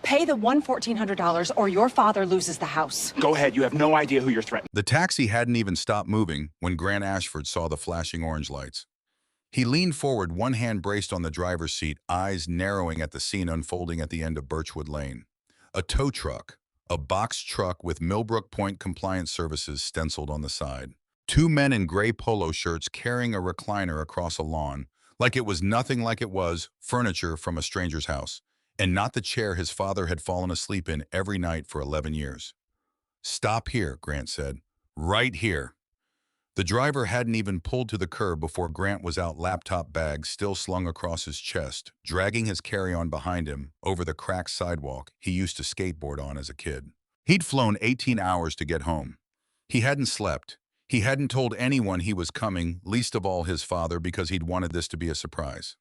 Pay the $1,400 or your father loses the house. Go ahead, you have no idea who you're threatening. The taxi hadn't even stopped moving when Grant Ashford saw the flashing orange lights. He leaned forward, one hand braced on the driver's seat, eyes narrowing at the scene unfolding at the end of Birchwood Lane. A tow truck, a box truck with Millbrook Point Compliance Services stenciled on the side. Two men in gray polo shirts carrying a recliner across a lawn, like it was nothing like it was, furniture from a stranger's house, and not the chair his father had fallen asleep in every night for 11 years. "Stop here," Grant said. "Right here." The driver hadn't even pulled to the curb before Grant was out, laptop bag still slung across his chest, dragging his carry-on behind him over the cracked sidewalk he used to skateboard on as a kid. He'd flown 18 hours to get home. He hadn't slept. He hadn't told anyone he was coming, least of all his father, because he'd wanted this to be a surprise.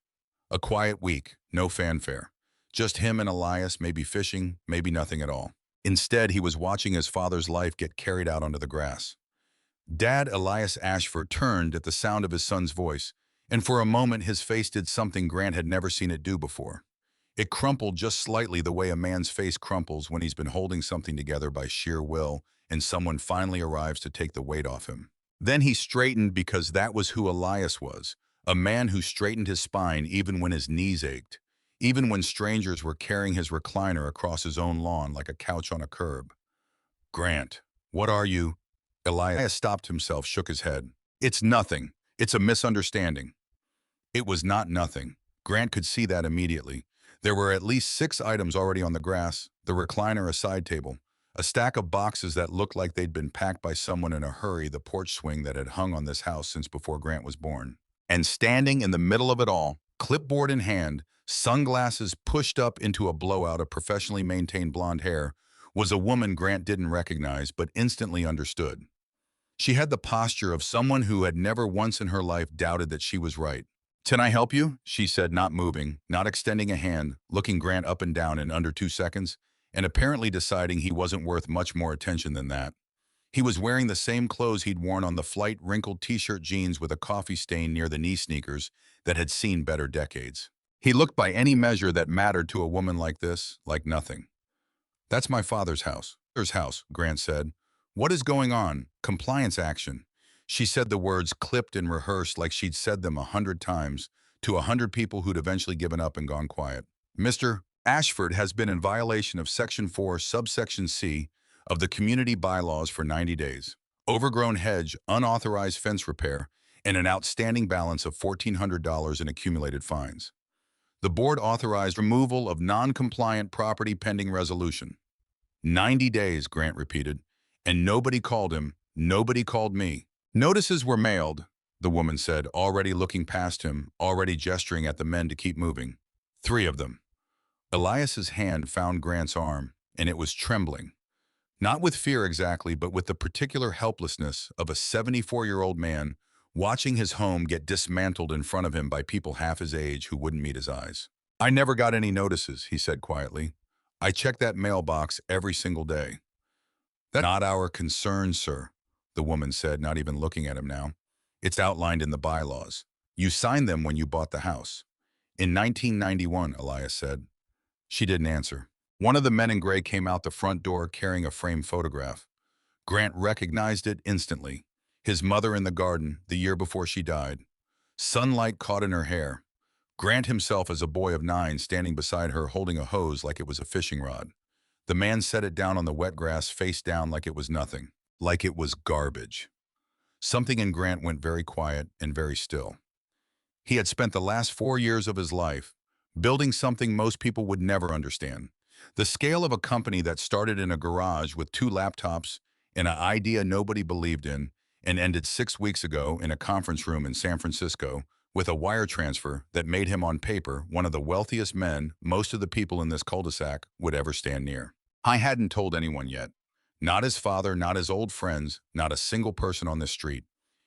A quiet week, no fanfare. Just him and Elias, maybe fishing, maybe nothing at all. Instead, he was watching his father's life get carried out onto the grass. Dad, Elias Ashford, turned at the sound of his son's voice, and for a moment his face did something Grant had never seen it do before. It crumpled just slightly, the way a man's face crumples when he's been holding something together by sheer will and someone finally arrives to take the weight off him. Then he straightened, because that was who Elias was, a man who straightened his spine even when his knees ached, even when strangers were carrying his recliner across his own lawn like a couch on a curb. "Grant, what are you?" Elias stopped himself, shook his head. "It's nothing. It's a misunderstanding." It was not nothing. Grant could see that immediately. There were at least 6 items already on the grass: the recliner, a side table, a stack of boxes that looked like they'd been packed by someone in a hurry, the porch swing that had hung on this house since before Grant was born. And standing in the middle of it all, clipboard in hand, sunglasses pushed up into a blowout of professionally maintained blonde hair, was a woman Grant didn't recognize but instantly understood. She had the posture of someone who had never once in her life doubted that she was right. "Can I help you?" she said, not moving, not extending a hand, looking Grant up and down in under 2 seconds, and apparently deciding he wasn't worth much more attention than that. He was wearing the same clothes he'd worn on the flight, wrinkled t-shirt, jeans with a coffee stain near the knee sneakers that had seen better decades. He looked by any measure that mattered to a woman like this, like nothing. "That's my father's house." Grant said. "What is going on?" "Compliance action." She said the words clipped and rehearsed like she'd said them 100 times to 100 people who'd eventually given up and gone quiet. "Mr. Ashford has been in violation of Section 4, subsection C of the community bylaws for 90 days. Overgrown hedge, unauthorized fence repair, and an outstanding balance of $1,400 in accumulated fines. The board authorized removal of non-compliant property pending resolution." 90 days, Grant repeated. "And nobody called him. Nobody called me." "Notices were mailed," the woman said, already looking past him, already gesturing at the men to keep moving. 3 of them. Elias's hand found Grant's arm, and it was trembling. Not with fear exactly, but with the particular helplessness of a 74-year-old man watching his home get dismantled in front of him by people half his age who wouldn't meet his eyes. "I never got any notices," he said quietly. "I check that mailbox every single day." "That's not our concern, sir," the woman said, not even looking at him now. "It's outlined in the bylaws. You signed them when you bought the house." "In 1991, Elias said. She didn't answer. One of the men in gray came out the front door carrying a framed photograph. Grant recognized it instantly. His mother in the garden, the year before she died. Sunlight caught in her hair. Grant himself as a boy of 9 standing beside her holding a hose like it was a fishing rod. The man set it down on the wet grass, face down, like it was nothing. Like it was garbage. Something in Grant went very quiet and very still. He had spent the last 4 years of his life building something most people would never understand. The scale of a company that started in a garage with 2 laptops and an idea nobody believed in, and ended 6 weeks ago in a conference room in San Francisco with a wire transfer that made him on paper one of the wealthiest men most of the people in this cul-de-sac would ever stand near. I hadn't told anyone yet. Not his father, not his old friends, not a single person on this street.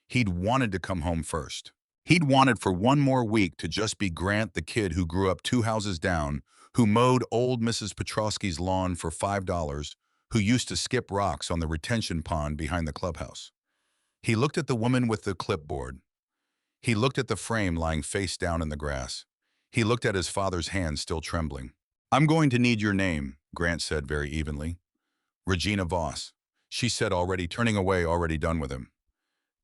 He'd wanted to come home first. He'd wanted for one more week to just be Grant, the kid who grew up 2 houses down, who mowed old Mrs. Petrosky's lawn for $5, who used to skip rocks on the retention pond behind the clubhouse. He looked at the woman with the clipboard. He looked at the frame lying face down in the grass. He looked at his father's hand still trembling. I'm going to need your name, Grant said very evenly. Regina Voss, she said, already turning away, already done with him.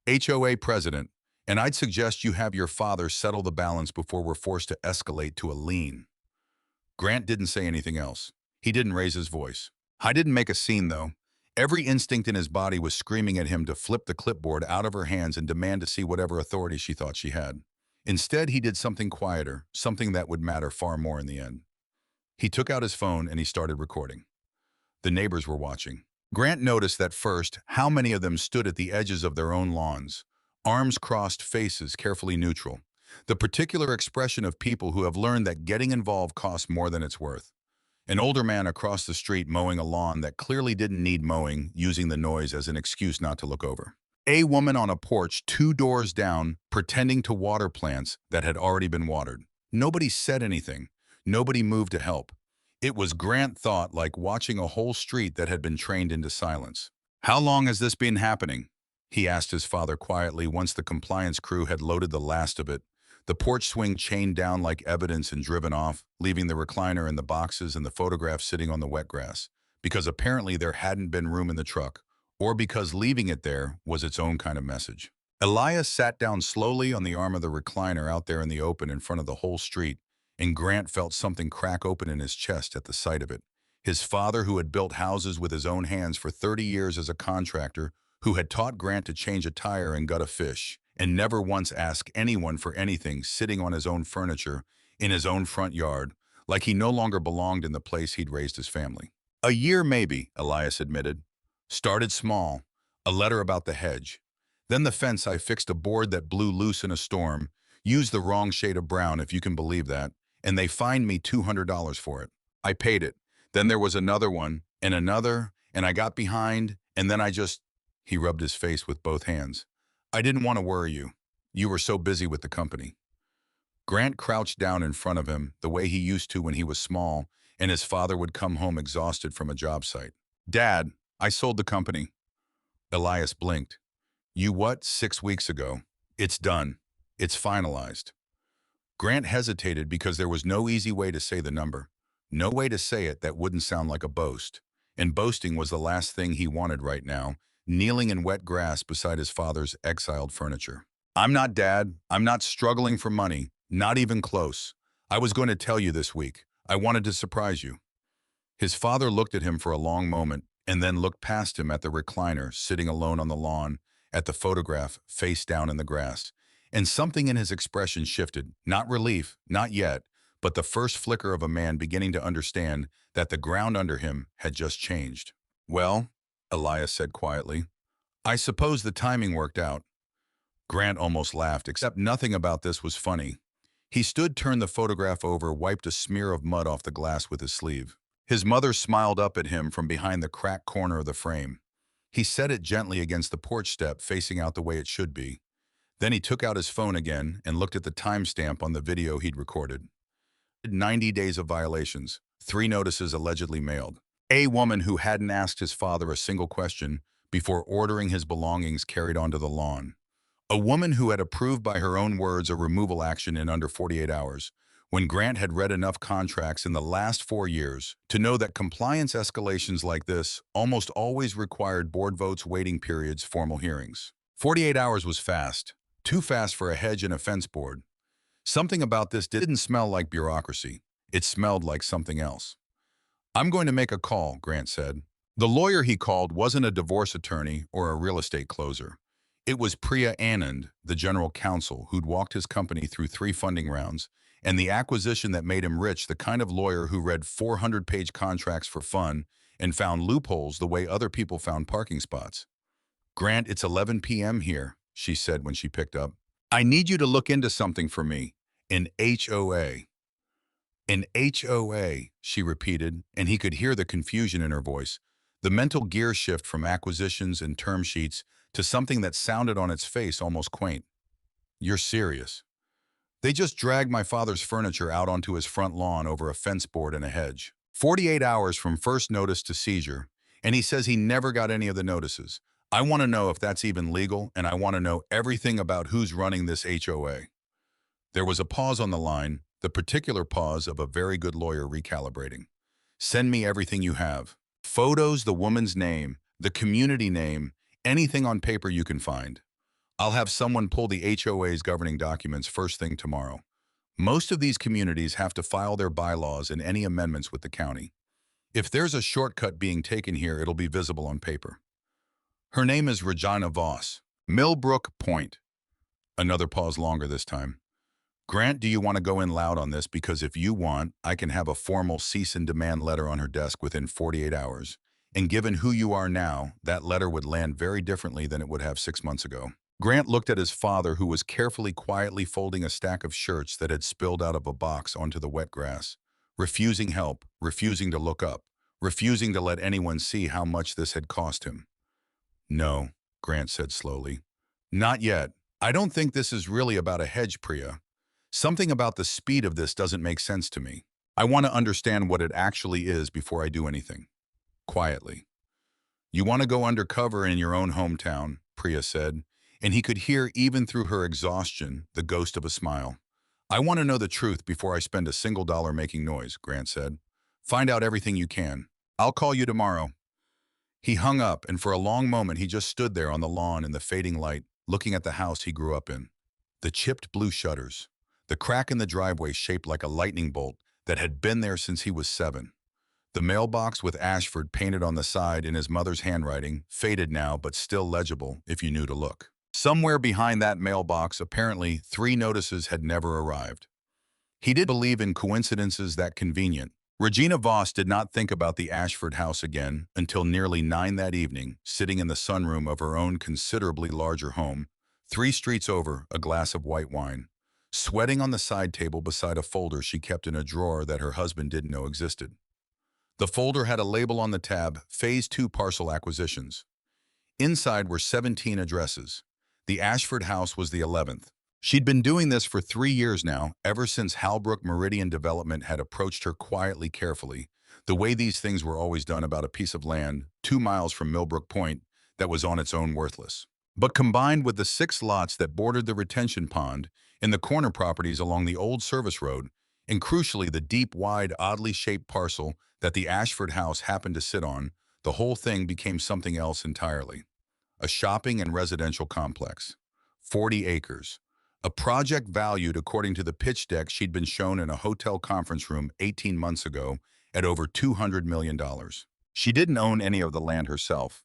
HOA president, and I'd suggest you have your father settle the balance before we're forced to escalate to a lien. Grant didn't say anything else. He didn't raise his voice. I didn't make a scene, though. Every instinct in his body was screaming at him to flip the clipboard out of her hands and demand to see whatever authority she thought she had. Instead, he did something quieter, something that would matter far more in the end. He took out his phone and he started recording. The neighbors were watching. Grant noticed that first how many of them stood at the edges of their own lawns, arms crossed, faces carefully neutral. The particular expression of people who have learned that getting involved costs more than it's worth. An older man across the street mowing a lawn that clearly didn't need mowing, using the noise as an excuse not to look over. A woman on a porch 2 doors down, pretending to water plants that had already been watered. Nobody said anything. Nobody moved to help. It was, Grant thought, like watching a whole street that had been trained into silence. How long has this been happening? He asked his father quietly once the compliance crew had loaded the last of it. The porch swing chained down like evidence and driven off, leaving the recliner and the boxes and the photographs sitting on the wet grass, because apparently there hadn't been room in the truck, or because leaving it there was its own kind of message. Elias sat down slowly on the arm of the recliner out there in the open in front of the whole street, and Grant felt something crack open in his chest at the sight of it. His father, who had built houses with his own hands for 30 years as a contractor, who had taught Grant to change a tire and gut a fish, and never once asked anyone for anything, sitting on his own furniture in his own front yard, like he no longer belonged in the place he'd raised his family. A year maybe, Elias admitted. Started small, a letter about the hedge. Then the fence I fixed a board that blew loose in a storm, used the wrong shade of brown, if you can believe that, and they fined me $200 for it. I paid it. Then there was another one, and another, and I got behind, and then He rubbed his face with both hands. I didn't want to worry you. You were so busy with the company. Grant crouched down in front of him, the way he used to when he was small, and his father would come home exhausted from a job site. Dad, I sold the company. Elias blinked. You what? 6 weeks ago. It's done. It's finalized. Grant hesitated because there was no easy way to say the number. No way to say it that wouldn't sound like a boast. And boasting was the last thing he wanted right now, kneeling in wet grass beside his father's exiled furniture. I'm not, Dad. I'm not struggling for money. Not even close. I was going to tell you this week. I wanted to surprise you. His father looked at him for a long moment and then looked past him at the recliner sitting alone on the lawn, at the photograph face down in the grass. And something in his expression shifted. Not relief, not yet, but the first flicker of a man beginning to understand that the ground under him had just changed. Well, Elias said quietly, I suppose the timing worked out. Grant almost laughed, except nothing about this was funny. He stood, turned the photograph over, wiped a smear of mud off the glass with his sleeve. His mother smiled up at him from behind the cracked corner of the frame. He set it gently against the porch step, facing out the way it should be. Then he took out his phone again and looked at the timestamp on the video he'd recorded. 90 days of violations, 3 notices allegedly mailed. A woman who hadn't asked his father a single question before ordering his belongings carried onto the lawn. A woman who had approved by her own words a removal action in under 48 hours, when Grant had read enough contracts in the last 4 years to know that compliance escalations like this almost always required board votes, waiting periods, formal hearings. 48 hours was fast, too fast for a hedge and a fence board. Something about this didn't smell like bureaucracy. It smelled like something else. I'm going to make a call, Grant said. The lawyer he called wasn't a divorce attorney or a real estate closer. It was Priya Anand, the general counsel, who'd walked his company through 3 funding rounds, and the acquisition that made him rich, the kind of lawyer who read 400-page contracts for fun and found loopholes the way other people found parking spots. Grant, it's 11 p.m. here, she said when she picked up. I need you to look into something for me. An HOA. An HOA, she repeated, and he could hear the confusion in her voice, the mental gear shift from acquisitions and term sheets to something that sounded on its face almost quaint. You're serious. They just dragged my father's furniture out onto his front lawn over a fence board and a hedge. 48 hours from first notice to seizure, and he says he never got any of the notices. I want to know if that's even legal, and I want to know everything about who's running this HOA. There was a pause on the line, the particular pause of a very good lawyer recalibrating. Send me everything you have. Photos, the woman's name, the community name, anything on paper you can find. I'll have someone pull the HOA's governing documents first thing tomorrow. Most of these communities have to file their bylaws and any amendments with the county. If there's a shortcut being taken here, it'll be visible on paper. Her name is Regina Voss. Millbrook Point. Another pause longer this time. Grant, do you want to go in loud on this? Because if you want, I can have a formal cease and demand letter on her desk within 48 hours. And given who you are now, that letter would land very differently than it would have 6 months ago. Grant looked at his father, who was quietly folding a stack of shirts that had spilled out of a box onto the wet grass, refusing help, refusing to look up, refusing to let anyone see how much this had cost him. No, Grant said slowly. Not yet. I don't think this is really about a hedge, Priya. Something about the speed of this doesn't make sense to me. I want to understand what it actually is before I do anything. Quietly. You want to go undercover in your own hometown, Priya said, and he could hear even through her exhaustion the ghost of a smile. I want to know the truth before I spend a single dollar making noise, Grant said. Find out everything you can. I'll call you tomorrow. He hung up, and for a long moment he just stood there on the lawn in the fading light, looking at the house he grew up in. The chipped blue shutters, the crack in the driveway shaped like a lightning bolt that had been there since he was 7. The mailbox with Ashford painted on the side in his mother's handwriting, faded now but still legible if you knew to look. Somewhere behind that mailbox, apparently, 3 notices had never arrived. He did believe in coincidences that convenient. Regina Voss did not think about the Ashford house again until nearly 9 that evening, sitting in the sunroom of her own considerably larger home, 3 streets over, a glass of white wine, sweating on the side table beside a folder she kept in a drawer that her husband didn't know existed. The folder had a label on the tab, Phase 2 Parcel Acquisitions. Inside were 17 addresses. The Ashford house was the 11th. She'd been doing this for 3 years now, ever since Halbrook Meridian Development had approached her quietly, carefully, the way these things were always done about a piece of land 2 miles from Millbrook Point that was on its own worthless. But combined with the 6 lots that bordered the retention pond and the corner properties along the old service road, and crucially the deep, wide, oddly shaped parcel that the Ashford house happened to sit on, the whole thing became something else entirely. A shopping and residential complex. 40 acres. A project valued, according to the pitch deck she'd been shown in a hotel conference room 18 months ago, at over $200 million. She didn't own any of the land herself.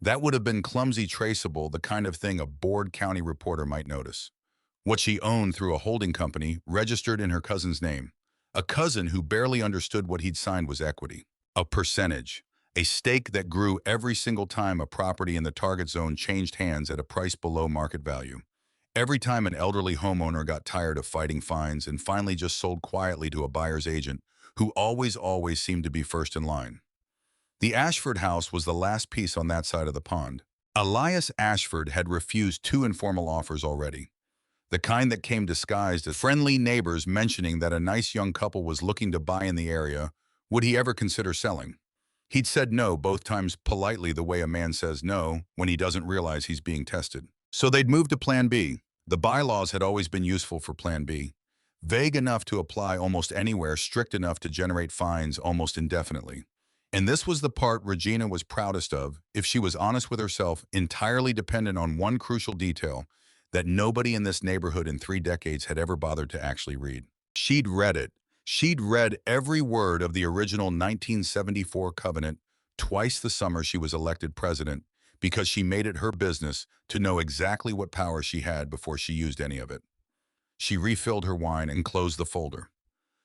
That would have been clumsy traceable, the kind of thing a bored county reporter might notice. What she owned through a holding company registered in her cousin's name. A cousin who barely understood what he'd signed was equity. A percentage. A stake that grew every single time a property in the target zone changed hands at a price below market value. Every time an elderly homeowner got tired of fighting fines and finally just sold quietly to a buyer's agent who always seemed to be first in line. The Ashford house was the last piece on that side of the pond. Elias Ashford had refused 2 informal offers already. The kind that came disguised as friendly neighbors mentioning that a nice young couple was looking to buy in the area. Would he ever consider selling? He'd said no both times politely, the way a man says no when he doesn't realize he's being tested. So they'd moved to Plan B. The bylaws had always been useful for Plan B. Vague enough to apply almost anywhere, strict enough to generate fines almost indefinitely. And this was the part Regina was proudest of, if she was honest with herself, entirely dependent on one crucial detail that nobody in this neighborhood in 3 decades had ever bothered to actually read. She'd read it. She'd read every word of the original 1974 covenant twice the summer she was elected president, because she made it her business to know exactly what power she had before she used any of it. She refilled her wine and closed the folder.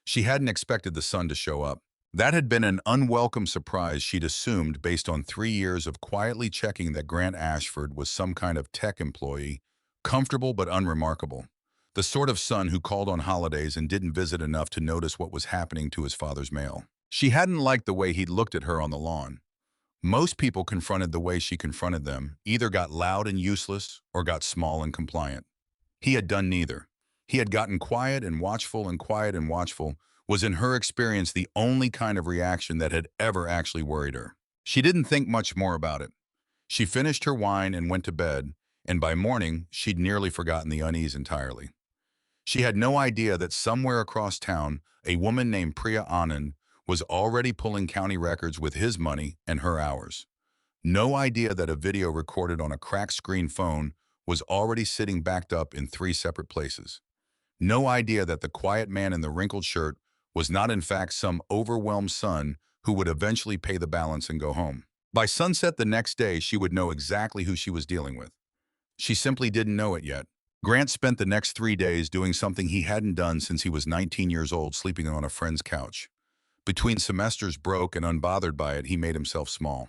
She hadn't expected the sun to show up. That had been an unwelcome surprise she'd assumed based on 3 years of quietly checking that Grant Ashford was some kind of tech employee, comfortable but unremarkable. The sort of son who called on holidays and didn't visit enough to notice what was happening to his father's mail. She hadn't liked the way he'd looked at her on the lawn. Most people confronted the way she confronted them, either got loud and useless or got small and compliant. He had done neither. He had gotten quiet and watchful, and quiet and watchful was in her experience the only kind of reaction that had ever actually worried her. She didn't think much more about it. She finished her wine and went to bed, and by morning she'd nearly forgotten the unease entirely. She had no idea that somewhere across town, a woman named Priya Anand was already pulling county records with his money and her hours. No idea that a video recorded on a cracked screen phone was already sitting backed up in 3 separate places. No idea that the quiet man in the wrinkled shirt was not in fact some overwhelmed son who would eventually pay the balance and go home. By sunset the next day, she would know exactly who she was dealing with. She simply didn't know it yet. Grant spent the next 3 days doing something he hadn't done since he was 19 years old, sleeping on a friend's couch. Between semesters, broke and unbothered by it, he made himself small.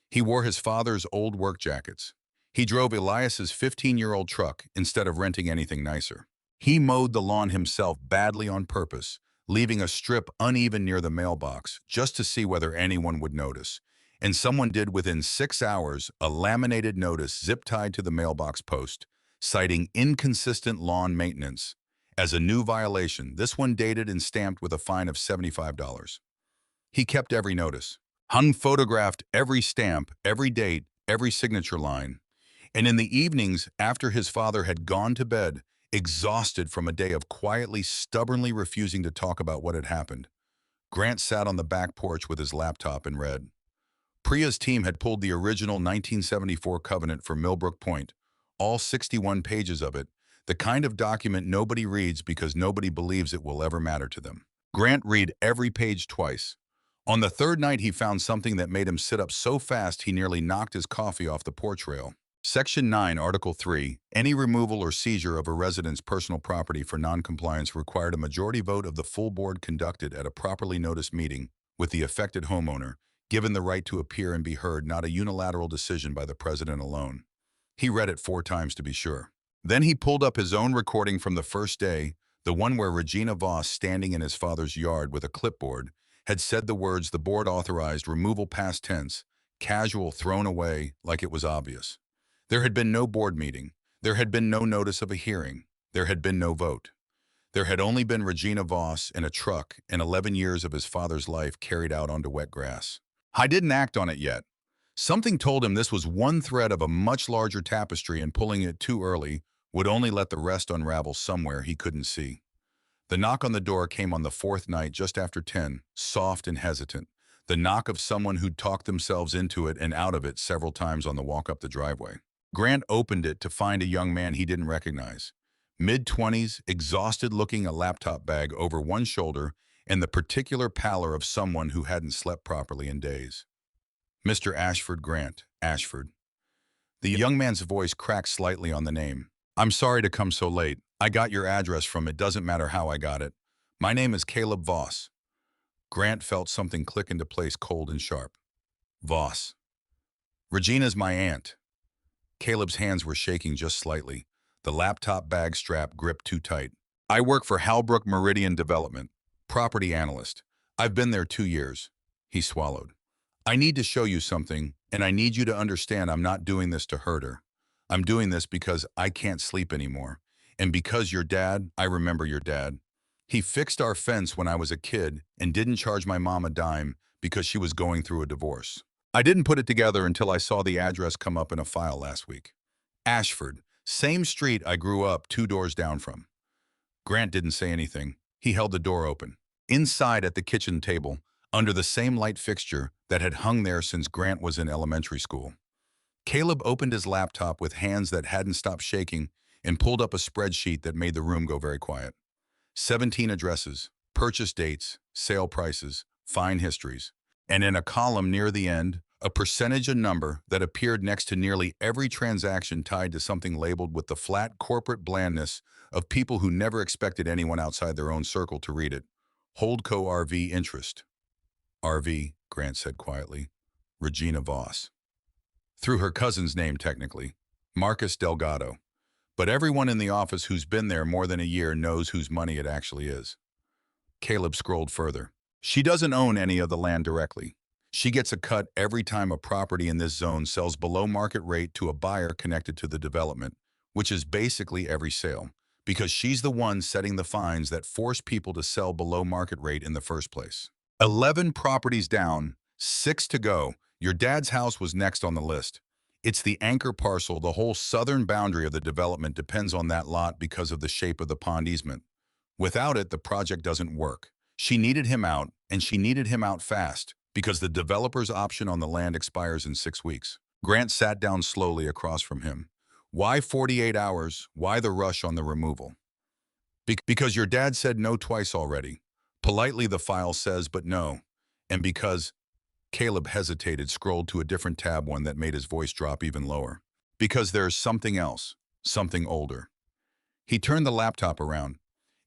He wore his father's old work jackets. He drove Elias's 15-year-old truck instead of renting anything nicer. He mowed the lawn himself badly on purpose, leaving a strip uneven near the mailbox just to see whether anyone would notice. And someone did. Within 6 hours, a laminated notice zip-tied to the mailbox post, citing inconsistent lawn maintenance as a new violation, this one dated and stamped with a fine of $75. He kept every notice, photographed every stamp, every date, every signature line. And in the evenings, after his father had gone to bed, exhausted from a day of quietly, stubbornly refusing to talk about what had happened, Grant sat on the back porch with his laptop and read. Priya's team had pulled the original 1974 covenant for Millbrook Point, all 61 pages of it, the kind of document nobody reads because nobody believes it will ever matter to them. Grant read every page twice. On the third night, he found something that made him sit up so fast he nearly knocked his coffee off the porch rail. Section 9, Article 3, any removal or seizure of a resident's personal property for noncompliance required a majority vote of the full board conducted at a properly noticed meeting with the affected homeowner, given the right to appear and be heard, not a unilateral decision by the president alone. He read it 4 times to be sure. Then he pulled up his own recording from the first day, the one where Regina Voss, standing in his father's yard with a clipboard, had said the words the board authorized, removal past tense, casual, thrown away like it was obvious. There had been no board meeting. There had been no notice of a hearing. There had been no vote. There had only been Regina Voss in a truck and 11 years of his father's life carried out onto wet grass. I didn't act on it yet. Something told him this was one thread of a much larger tapestry, and pulling it too early would only let the rest unravel somewhere he couldn't see. The knock on the door came on the 4th night, just after 10, soft and hesitant. The knock of someone who'd talked themselves into it and out of it several times on the walk up the driveway. Grant opened it to find a young man he didn't recognize. Mid-20s, exhausted-looking, a laptop bag over one shoulder, and the particular pallor of someone who hadn't slept properly in days. Mr. Ashford Grant, Ashford. The young man's voice cracked slightly on the name. I'm sorry to come so late. I got your address from it. Doesn't matter how I got it. My name is Caleb Voss. Grant felt something click into place, cold and sharp. Voss. Regina's my aunt. Caleb's hands were shaking just slightly, the laptop bag strap gripped too tight. I work for Halbrook Meridian Development, property analyst. I've been there 2 years. He swallowed. I need to show you something, and I need you to understand I'm not doing this to hurt her. I'm doing this because I can't sleep anymore. And because your dad, I remember your dad. He fixed our fence when I was a kid and didn't charge my mom a dime because she was going through a divorce. I didn't put it together until I saw the address come up in a file last week. Ashford, same street I grew up 2 doors down from. Grant didn't say anything. He held the door open. Inside, at the kitchen table, under the same light fixture that had hung there since Grant was in elementary school, Caleb opened his laptop with hands that hadn't stopped shaking and pulled up a spreadsheet that made the room go very quiet. 17 addresses, purchase dates, sale prices, fine histories, and in a column near the end, a percentage, a number that appeared next to nearly every transaction tied to something labeled with the flat corporate blandness of people who never expected anyone outside their own circle to read it. Holdco RV interest. RV, Grant said quietly. Regina Voss. Through her cousin's name, technically. Marcus Delgado. But everyone in the office who's been there more than a year knows whose money it actually is. Caleb scrolled further. She doesn't own any of the land directly. She gets a cut every time a property in this zone sells below market rate to a buyer connected to the development, which is basically every sale, because she's the one setting the fines that force people to sell below market rate in the first place. 11 properties down, 6 to go. Your dad's house was next on the list. It's the anchor parcel. The whole southern boundary of the development depends on that lot because of the shape of the pond easement. Without it, the project doesn't work. She needed him out, and she needed him out fast, because the developer's option on the land expires in 6 weeks. Grant sat down slowly across from him. Why 48 hours? Why the rush on the removal? Because your dad said no twice already. Politely, the file says, but no. And because Caleb hesitated, scrolled to a different tab, one that made his voice drop even lower. Because there's something else, something older. He turned the laptop around.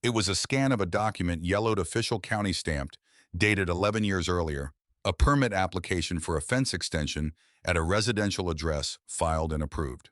It was a scan of a document, yellowed, official, county stamped, dated 11 years earlier, a permit application for a fence extension at a residential address, filed and approved.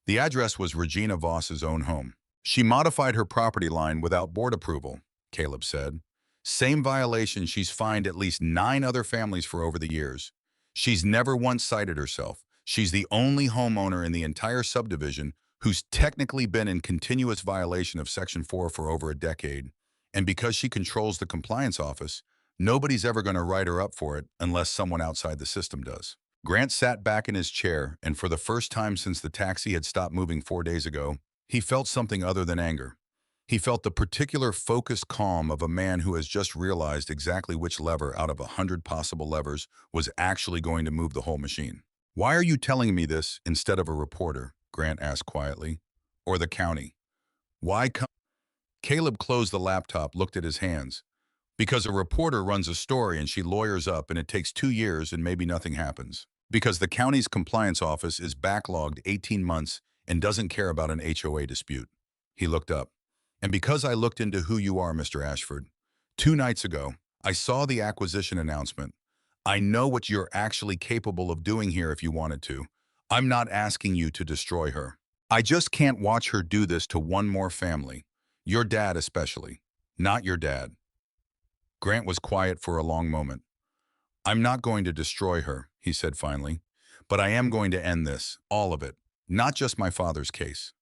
The address was Regina Voss's own home. She modified her property line without board approval, Caleb said. Same violation she's fined at least 9 other families for over the years. She's never once cited herself. She's the only homeowner in the entire subdivision who's technically been in continuous violation of Section 4 for over a decade. And because she controls the compliance office, nobody's ever going to write her up for it unless someone outside the system does. Grant sat back in his chair, and for the first time since the taxi had stopped moving 4 days ago, he felt something other than anger. He felt the particular focused calm of a man who has just realized exactly which lever out of 100 possible levers was actually going to move the whole machine. Why are you telling me this instead of a reporter? Grant asked quietly. Or the county? Why come? Caleb closed the laptop, looked at his hands. Because a reporter runs a story and she lawyers up and it takes 2 years and maybe nothing happens. Because the county's compliance office is backlogged 18 months and doesn't care about an HOA dispute. He looked up. And because I looked into who you are, Mr. Ashford. 2 nights ago, I saw the acquisition announcement. I know what you're actually capable of doing here if you wanted to. I'm not asking you to destroy her. I just can't watch her do this to one more family. Your dad especially. Not your dad. Grant was quiet for a long moment. I'm not going to destroy her, he said finally. But I am going to end this, all of it. Not just my father's case.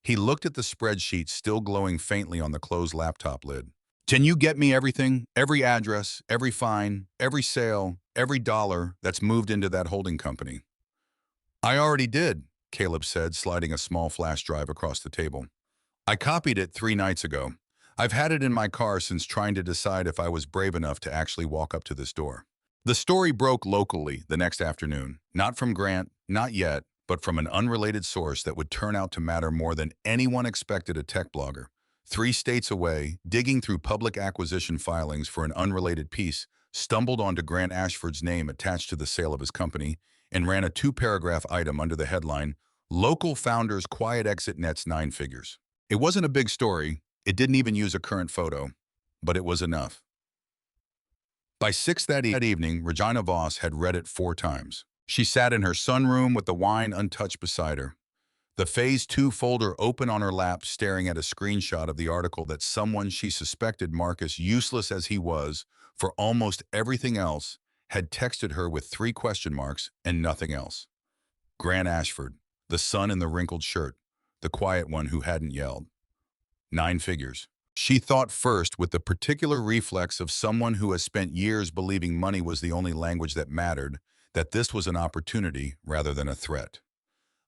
He looked at the spreadsheet still glowing faintly on the closed laptop lid. Can you get me everything? Every address, every fine, every sale, every dollar that's moved into that holding company? I already did, Caleb said, sliding a small flash drive across the table. I copied it 3 nights ago. I've had it in my car since, trying to decide if I was brave enough to actually walk up to this door. The story broke locally the next afternoon, not from Grant, not yet, but from an unrelated source that would turn out to matter more than anyone expected. A tech blogger, 3 states away, digging through public acquisition filings for an unrelated piece, stumbled onto Grant Ashford's name attached to the sale of his company and ran a 2-paragraph item under the headline, Local Founders Quiet Exit Nets 9 Figures. It wasn't a big story. It didn't even use a current photo, but it was enough. By 6 that evening, Regina Voss had read it 4 times. She sat in her sunroom with the wine untouched beside her, the Phase 2 folder open on her lap, staring at a screenshot of the article that someone she suspected, Marcus, useless as he was for almost everything else, had texted her with 3 question marks and nothing else. Grant Ashford, the son in the wrinkled shirt, the quiet one who hadn't yelled. 9 figures. She thought first with the particular reflex of someone who has spent years believing money was the only language that mattered, that this was an opportunity rather than a threat.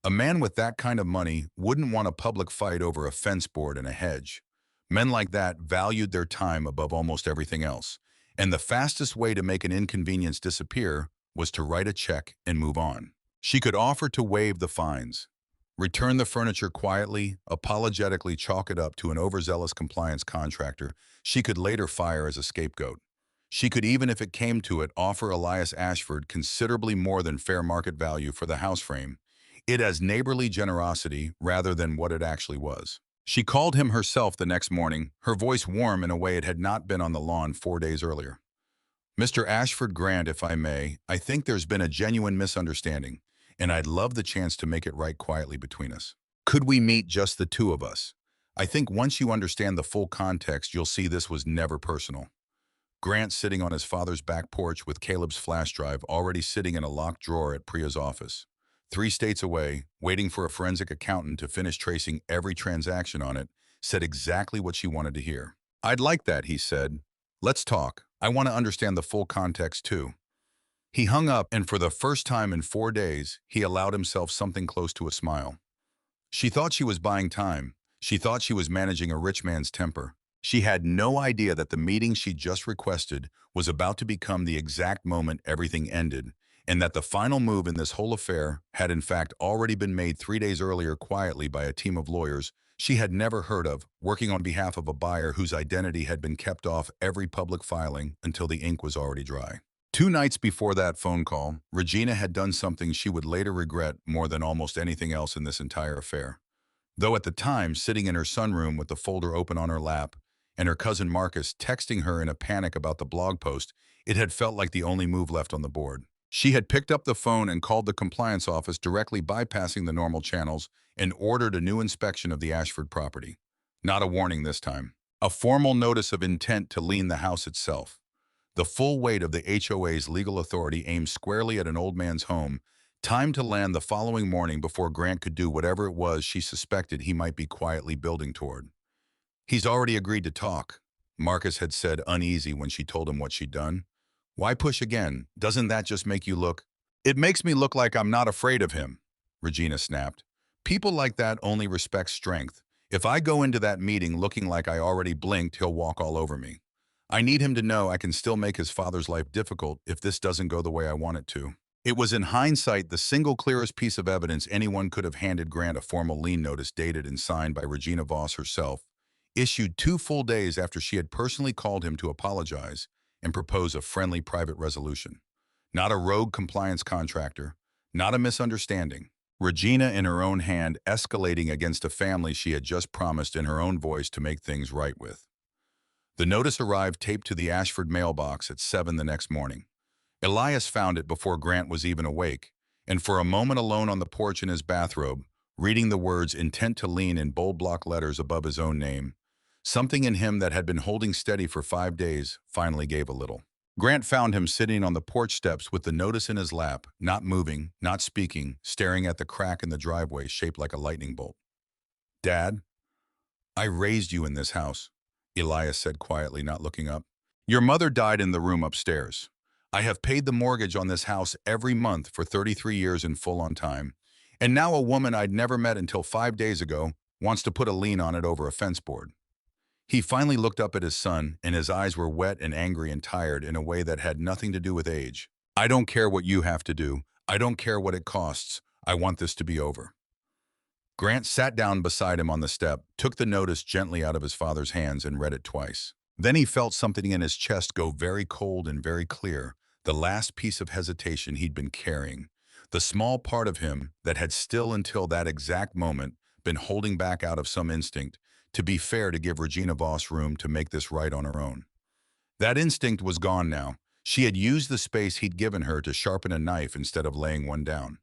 A man with that kind of money wouldn't want a public fight over a fence board and a hedge. Men like that valued their time above almost everything else, and the fastest way to make an inconvenience disappear was to write a check and move on. She could offer to waive the fines, return the furniture quietly, apologetically chalk it up to an overzealous compliance contractor she could later fire as a scapegoat. She could even, if it came to it, offer Elias Ashford considerably more than fair market value for the house frame, it as neighborly generosity rather than what it actually was. She called him herself the next morning, her voice warm in a way it had not been on the lawn 4 days earlier. Mr. Ashford Grant, if I may, I think there's been a genuine misunderstanding, and I'd love the chance to make it right quietly between us. Could we meet, just the 2 of us? I think once you understand the full context, you'll see this was never personal. Grant sitting on his father's back porch with Caleb's flash drive already sitting in a locked drawer at Priya's office. 3 states away, waiting for a forensic accountant to finish tracing every transaction on it, said exactly what she wanted to hear. I'd like that, he said. Let's talk. I want to understand the full context too. He hung up, and for the first time in 4 days, he allowed himself something close to a smile. She thought she was buying time. She thought she was managing a rich man's temper. She had no idea that the meeting she just requested was about to become the exact moment everything ended, and that the final move in this whole affair had in fact already been made 3 days earlier quietly by a team of lawyers she had never heard of, working on behalf of a buyer whose identity had been kept off every public filing until the ink was already dry. 2 nights before that phone call, Regina had done something she would later regret more than almost anything else in this entire affair. Though at the time, sitting in her sunroom with the folder open on her lap, and her cousin Marcus texting her in a panic about the blog post, it had felt like the only move left on the board. She had picked up the phone and called the compliance office, directly bypassing the normal channels, and ordered a new inspection of the Ashford property. Not a warning this time. A formal notice of intent to lien the house itself. The full weight of the HOA's legal authority aimed squarely at an old man's home, timed to land the following morning before Grant could do whatever it was she suspected he might be quietly building toward. "He's already agreed to talk," Marcus had said, uneasy when she told him what she'd done. "Why push again? Doesn't that just make you look—" "It makes me look like I'm not afraid of him," Regina snapped. "People like that only respect strength. If I go into that meeting looking like I already blinked, he'll walk all over me. I need him to know I can still make his father's life difficult if this doesn't go the way I want it to." It was in hindsight the single clearest piece of evidence anyone could have handed Grant a formal lien notice dated and signed by Regina Voss herself, issued 2 full days after she had personally called him to apologize and propose a friendly private resolution. Not a rogue compliance contractor, not a misunderstanding. Regina, in her own hand, escalating against a family she had just promised in her own voice to make things right with. The notice arrived taped to the Ashford mailbox at 7 the next morning. Elias found it before Grant was even awake, and for a moment alone on the porch in his bathrobe, reading the words "intent to lien" in bold block letters above his own name, something in him that had been holding steady for 5 days finally gave a little. Grant found him sitting on the porch steps with the notice in his lap, not moving, not speaking, staring at the crack in the driveway shaped like a lightning bolt. "Dad, I raised you in this house," Elias said quietly, not looking up. "Your mother died in the room upstairs. I have paid the mortgage on this house every month for 33 years in full on time, and now a woman I'd never met until 5 days ago wants to put a lien on it over a fence board." He finally looked up at his son, and his eyes were wet and angry and tired in a way that had nothing to do with age. "I don't care what you have to do. I don't care what it costs. I want this to be over." Grant sat down beside him on the step, took the notice gently out of his father's hands, and read it twice. Then he felt something in his chest go very cold and very clear, the last piece of hesitation he'd been carrying, the small part of him that had still until that exact moment been holding back out of some instinct, to be fair, to give Regina Voss room to make this right on her own. That instinct was gone now. She had used the space he'd given her to sharpen a knife instead of laying one down.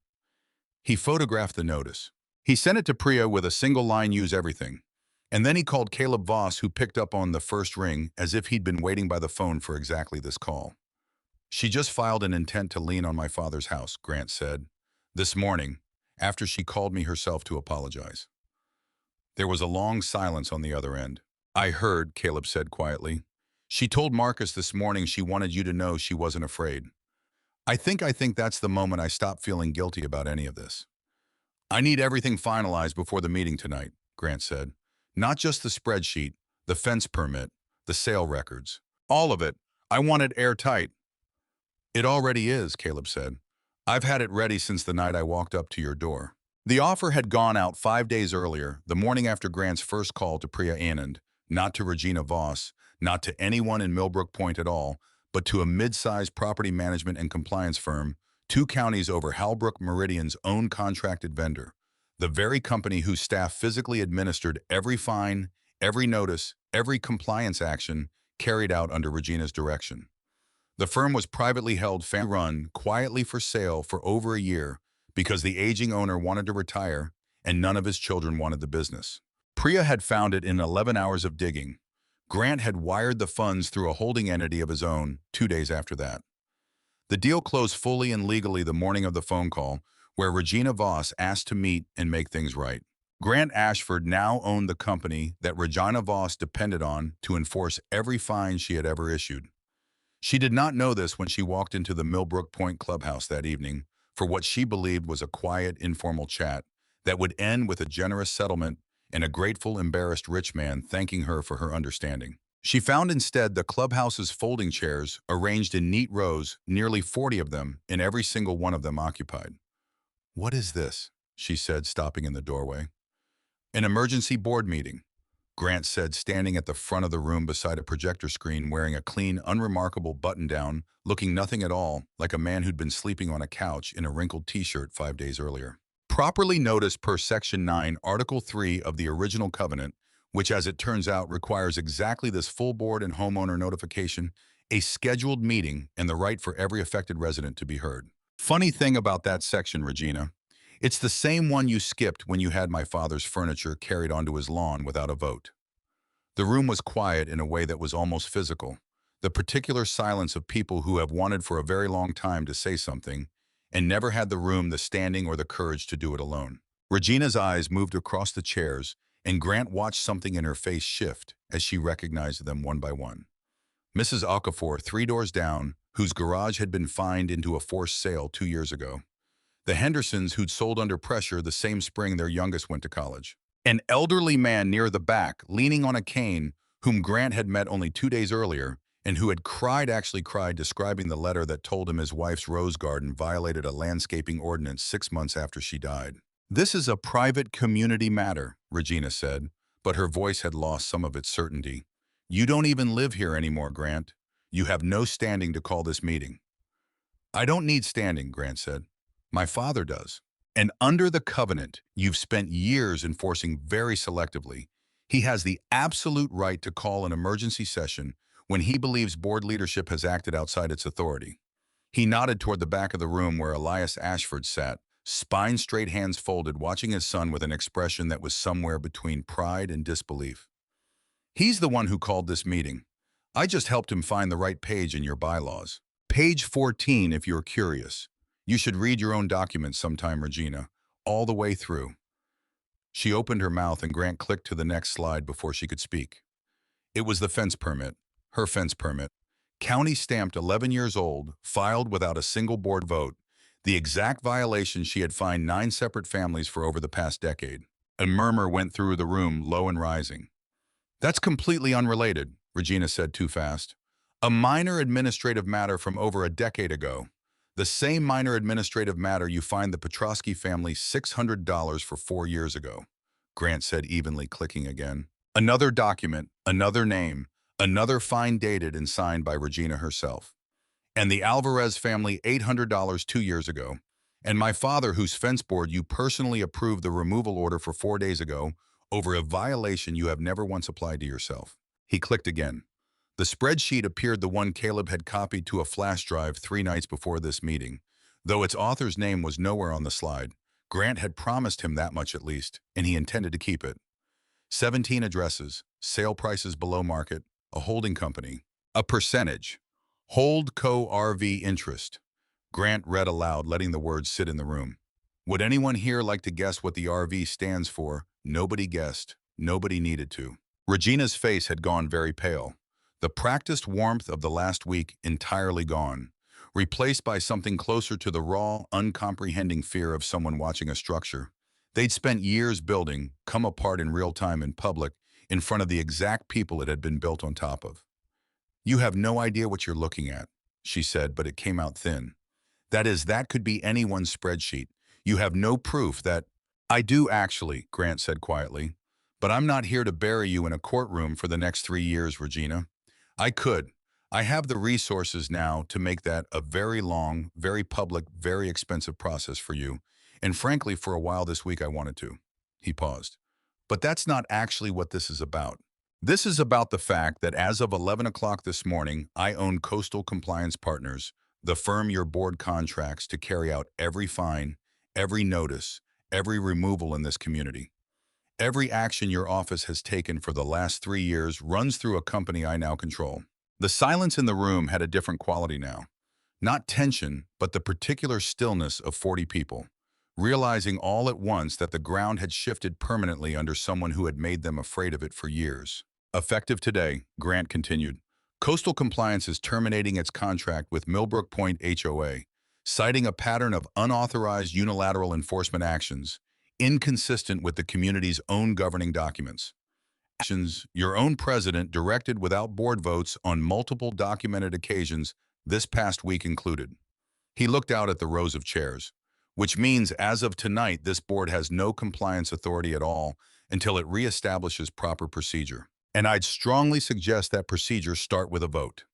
He photographed the notice. He sent it to Priya with a single line, "Use everything." And then he called Caleb Voss, who picked up on the first ring as if he'd been waiting by the phone for exactly this call. "She just filed an intent to lien on my father's house," Grant said, "this morning, after she called me herself to apologize." There was a long silence on the other end. "I heard," Caleb said quietly. "She told Marcus this morning she wanted you to know she wasn't afraid. I think that's the moment I stopped feeling guilty about any of this." "I need everything finalized before the meeting tonight," Grant said. "Not just the spreadsheet, the fence permit, the sale records. All of it. I want it airtight." "It already is," Caleb said. "I've had it ready since the night I walked up to your door." The offer had gone out 5 days earlier, the morning after Grant's first call to Priya Anand, not to Regina Voss, not to anyone in Millbrook Point at all, but to a mid-sized property management and compliance firm, 2 counties over Halbrook Meridian's own contracted vendor, the very company whose staff physically administered every fine, every notice, every compliance action carried out under Regina's direction. The firm was privately held, run quietly for sale for over a year because the aging owner wanted to retire and none of his children wanted the business. Priya had found it in 11 hours of digging. Grant had wired the funds through a holding entity of his own 2 days after that. The deal closed fully and legally the morning of the phone call, where Regina Voss asked to meet and make things right. Grant Ashford now owned the company that Regina Voss depended on to enforce every fine she had ever issued. She did not know this when she walked into the Millbrook Point clubhouse that evening for what she believed was a quiet, informal chat that would end with a generous settlement and a grateful, embarrassed rich man thanking her for her understanding. She found instead the clubhouse's folding chairs arranged in neat rows, nearly 40 of them, and every single one of them occupied. "What is this?" she said, stopping in the doorway. "An emergency board meeting," Grant said, standing at the front of the room beside a projector screen wearing a clean, unremarkable button-down, looking nothing at all like a man who'd been sleeping on a couch in a wrinkled t-shirt 5 days earlier. Properly noticed per Section 9, Article 3 of the original covenant, which as it turns out requires exactly this full board and homeowner notification, a scheduled meeting, and the right for every affected resident to be heard. Funny thing about that section, Regina, it's the same one you skipped when you had my father's furniture carried onto his lawn without a vote. The room was quiet in a way that was almost physical, the particular silence of people who have wanted for a very long time to say something and never had the room, the standing, or the courage to do it alone. Regina's eyes moved across the chairs, and Grant watched something in her face shift as she recognized them one by one. Mrs. Okafor, 3 doors down, whose garage had been fined into a forced sale 2 years ago. The Hendersons, who'd sold under pressure the same spring their youngest went to college. An elderly man near the back, leaning on a cane, whom Grant had met only 2 days earlier, and who had actually cried, describing the letter that told him his wife's rose garden violated a landscaping ordinance 6 months after she died. "This is a private community matter," Regina said, but her voice had lost some of its certainty. "You don't even live here anymore, Grant. You have no standing to call this meeting." "I don't need standing," Grant said. "My father does. And under the covenant you've spent years enforcing very selectively, he has the absolute right to call an emergency session when he believes board leadership has acted outside its authority." He nodded toward the back of the room where Elias Ashford sat, spine straight, hands folded, watching his son with an expression that was somewhere between pride and disbelief. "He's the one who called this meeting. I just helped him find the right page in your bylaws. Page 14, if you're curious. You should read your own documents sometime, Regina, all the way through." She opened her mouth and Grant clicked to the next slide before she could speak. It was the fence permit, her fence permit. County stamped 11 years old, filed without a single board vote, the exact violation she had fined 9 separate families for over the past decade. A murmur went through the room, low and rising. "That's completely unrelated," Regina said too fast. "A minor administrative matter from over a decade ago. The same minor administrative matter you fined the Petrosky family $600 for 4 years ago," Grant said evenly, clicking again. Another document, another name, another fine dated and signed by Regina herself. "And the Alvarez family $800 2 years ago. And my father, whose fence board you personally approved the removal order for 4 days ago over a violation you have never once applied to yourself." He clicked again. The spreadsheet appeared the one Caleb had copied to a flash drive 3 nights before this meeting. Though its author's name was nowhere on the slide, Grant had promised him that much at least, and he intended to keep it. 17 addresses, sale prices below market, a holding company, a percentage, Holdco RV interest. Grant read aloud, letting the words sit in the room. Would anyone here like to guess what the RV stands for? Nobody guessed. Nobody needed to. Regina's face had gone very pale. The practiced warmth of the last week entirely gone, replaced by something closer to the raw, uncomprehending fear of someone watching a structure they'd spent years building come apart in real time in public in front of the exact people it had been built on top of. "You have no idea what you're looking at," she said, but it came out thin. That could be anyone's spreadsheet. You have no proof that—" "I do actually," Grant said quietly. "But I'm not here to bury you in a courtroom for the next 3 years, Regina. I could. I have the resources now to make that a very long, very public, very expensive process for you. And frankly, for a while this week I wanted to." He paused. "But that's not actually what this is about. This is about the fact that as of 11 o'clock this morning, I own Coastal Compliance Partners, the firm your board contracts to carry out every fine, every notice, every removal in this community. Every action your office has taken for the last 3 years runs through a company I now control." The silence in the room had a different quality now. Not tension, but the particular stillness of 40 people, realizing all at once that the ground had shifted permanently under someone who had made them afraid of it for years. "Effective today," Grant continued, Coastal Compliance is terminating its contract with Millbrook Point HOA, citing a pattern of unauthorized unilateral enforcement actions inconsistent with the community's own governing documents. Your own president directed without board votes on multiple documented occasions this past week included. He looked out at the rows of chairs, which means as of tonight, this board has no compliance authority at all until it reestablishes proper procedure. And I'd strongly suggest that procedure start with a vote.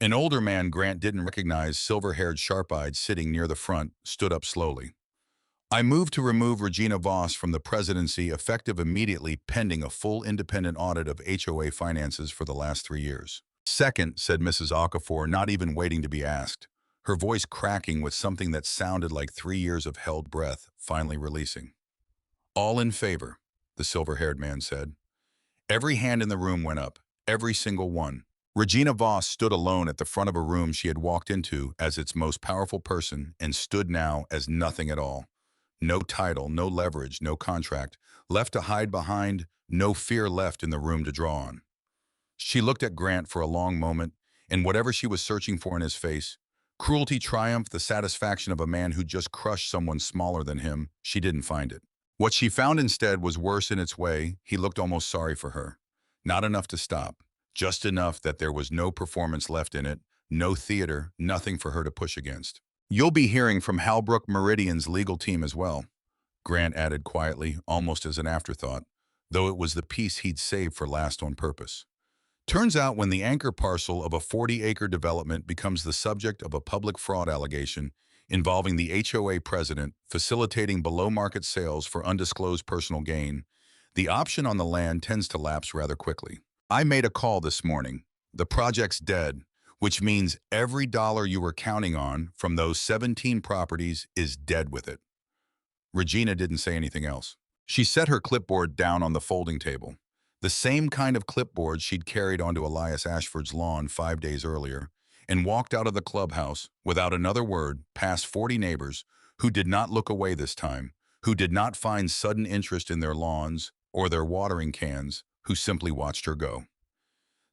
An older man Grant didn't recognize, silver-haired, sharp-eyed, sitting near the front, stood up slowly. I move to remove Regina Voss from the presidency effective immediately pending a full independent audit of HOA finances for the last 3 years. Second, said Mrs. Okafor, not even waiting to be asked, her voice cracking with something that sounded like 3 years of held breath finally releasing. All in favor, the silver-haired man said. Every hand in the room went up, every single one. Regina Voss stood alone at the front of a room she had walked into as its most powerful person and stood now as nothing at all. No title, no leverage, no contract, left to hide behind, no fear left in the room to draw on. She looked at Grant for a long moment, and whatever she was searching for in his face, cruelty triumph, the satisfaction of a man who just crushed someone smaller than him, she didn't find it. What she found instead was worse in its way. He looked almost sorry for her. Not enough to stop, just enough that there was no performance left in it, no theater, nothing for her to push against. You'll be hearing from Halbrook Meridian's legal team as well, Grant added quietly, almost as an afterthought, though it was the piece he'd saved for last on purpose. Turns out when the anchor parcel of a 40-acre development becomes the subject of a public fraud allegation involving the HOA president facilitating below-market sales for undisclosed personal gain, the option on the land tends to lapse rather quickly. I made a call this morning. The project's dead, which means every dollar you were counting on from those 17 properties is dead with it. Regina didn't say anything else. She set her clipboard down on the folding table, the same kind of clipboard she'd carried onto Elias Ashford's lawn 5 days earlier, and walked out of the clubhouse without another word past 40 neighbors who did not look away this time, who did not find sudden interest in their lawns or their watering cans, who simply watched her go.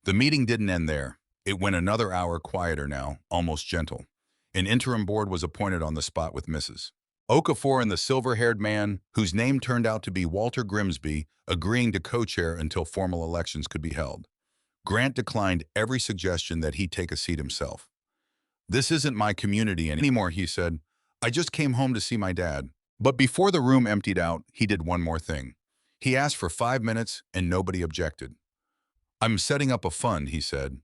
The meeting didn't end there. It went another hour quieter now, almost gentle. An interim board was appointed on the spot with Mrs. Okafor and the silver-haired man, whose name turned out to be Walter Grimsby, agreeing to co-chair until formal elections could be held. Grant declined every suggestion that he take a seat himself. This isn't my community anymore, he said. I just came home to see my dad. But before the room emptied out, he did one more thing. He asked for 5 minutes and nobody objected. I'm setting up a fund, he said,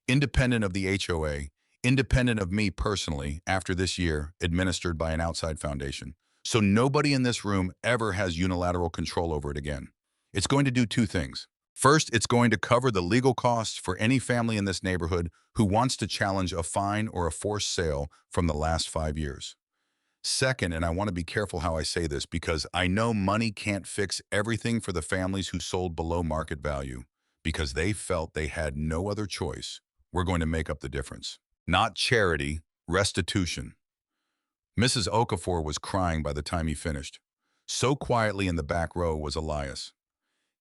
independent of the HOA, independent of me personally, after this year, administered by an outside foundation. So nobody in this room ever has unilateral control over it again. It's going to do 2 things. First, it's going to cover the legal costs for any family in this neighborhood who wants to challenge a fine or a forced sale from the last 5 years. Second, and I want to be careful how I say this because I know money can't fix everything for the families who sold below market value because they felt they had no other choice. We're going to make up the difference. Not charity, restitution. Mrs. Okafor was crying by the time he finished. So quietly in the back row was Elias.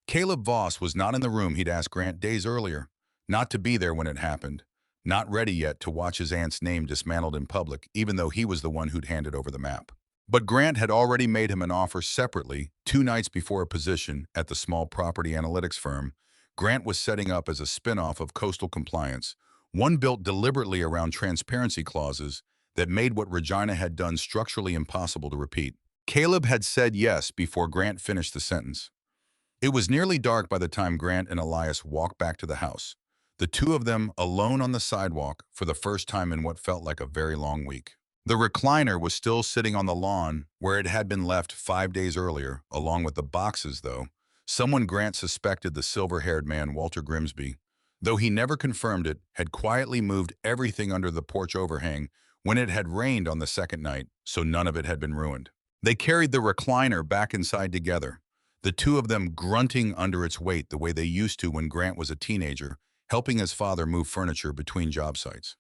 Caleb Voss was not in the room he'd asked Grant days earlier, not to be there when it happened, not ready yet to watch his aunt's name dismantled in public, even though he was the one who'd handed over the map. But Grant had already made him an offer separately 2 nights before a position at the small property analytics firm Grant was setting up as a spin-off of Coastal Compliance, one built deliberately around transparency clauses that made what Regina had done structurally impossible to repeat. Caleb had said yes before Grant finished the sentence. It was nearly dark by the time Grant and Elias walked back to the house, the 2 of them alone on the sidewalk for the first time in what felt like a very long week. The recliner was still sitting on the lawn where it had been left 5 days earlier, along with the boxes, though. Someone Grant suspected, the silver-haired man, Walter Grimsby, though he never confirmed it, had quietly moved everything under the porch overhang when it had rained on the second night, so none of it had been ruined. They carried the recliner back inside together, the 2 of them grunting under its weight the way they used to when Grant was a teenager, helping his father move furniture between job sites.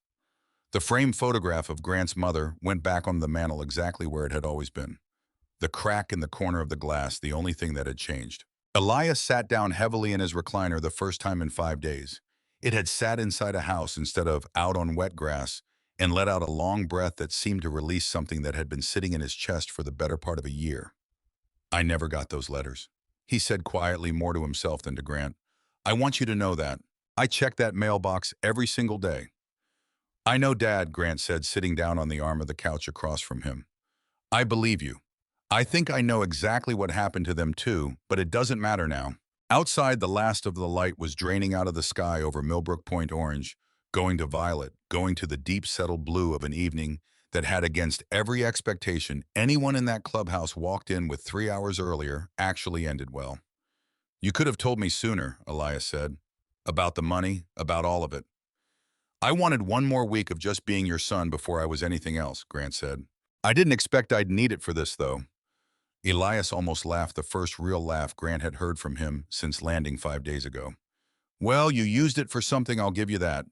The framed photograph of Grant's mother went back on the mantel exactly where it had always been. The crack in the corner of the glass, the only thing that had changed. Elias sat down heavily in his recliner the first time in 5 days. It had sat inside a house instead of out on wet grass and let out a long breath that seemed to release something that had been sitting in his chest for the better part of a year. I never got those letters, he said quietly, more to himself than to Grant. I want you to know that. I check that mailbox every single day. I know, Dad, Grant said, sitting down on the arm of the couch across from him. I believe you. I think I know exactly what happened to them too, but it doesn't matter now. Outside, the last of the light was draining out of the sky over Millbrook Point orange, going to violet, going to the deep settled blue of an evening that had, against every expectation anyone in that clubhouse walked in with 3 hours earlier, actually ended well. You could have told me sooner, Elias said. About the money, about all of it. I wanted one more week of just being your son before I was anything else, Grant said. I didn't expect I'd need it for this, though. Elias almost laughed, the first real laugh Grant had heard from him since landing 5 days ago. Well, you used it for something, I'll give you that.